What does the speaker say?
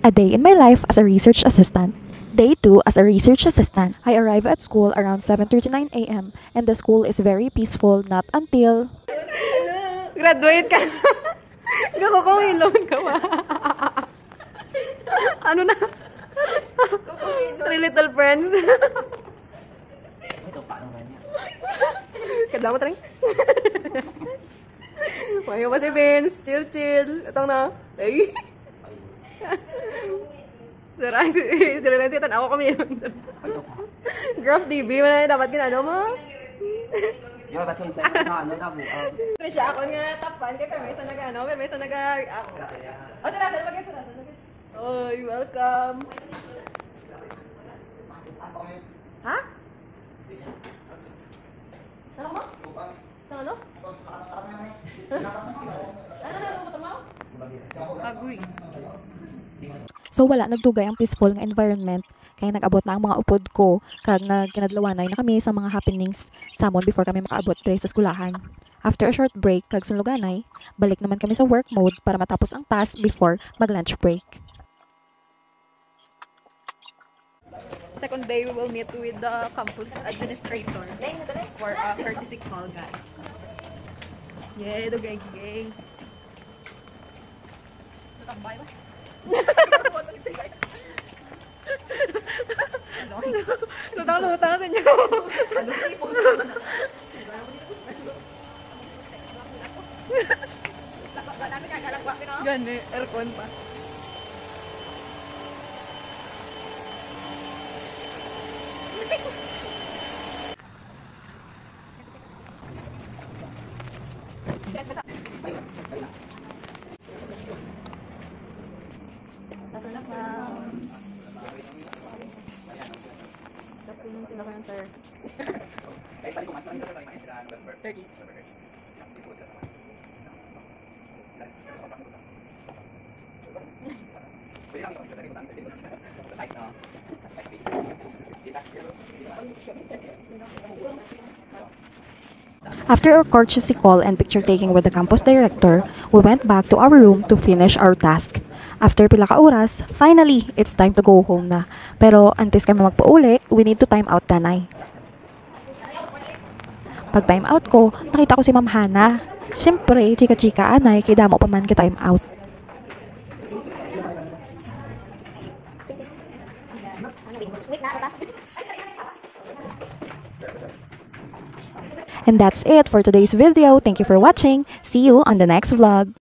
A day in my life as a research assistant. Day 2 as a research assistant. I arrive at school around 7:39 a.m. and the school is very peaceful not until... Graduate ka. Gako kung ilon ka ba? Ano na? Three little friends. Kadama taring. Mayo pa si Vince. Chill, chill. Itong na. Ay. Saray, si tanaw kami yun. Graph TV, wala na dapat ginano mo. Yung kasi sa ano na mo. Trisha, ako nga tapan kay Permesa nag-ano, Permesa nag-react. Oh, sila, maganda, sila. Oy, welcome. Ha? Ano mo? Sa ano? Agoy. So wala, nagdugay ang peaceful nga environment kaya nag-abot na ang mga upod ko kag nagkinadlawanay na kami sa mga happenings samon before kami makaabot diri sa eskwelahan. After a short break kag sunluganay, balik naman kami sa work mode para matapos ang task before mag-lunch break. Second day, we will meet with the campus administrator for a courtesy call, guys. Yeah, the gang. Lutang sa inyo. Gani, aircon pa. Sila kayo, sir. 30. After our courtesy call and picture taking with the campus director, we went back to our room to finish our task. After pila ka oras, finally, it's time to go home na. Pero antes kami magpauli, we need to time out tanay. Pag time out ko, nakita ko si Ma'am Hana. Siyempre, chika-chika anay, kaya damo pa man ka-time out. And that's it for today's video. Thank you for watching. See you on the next vlog.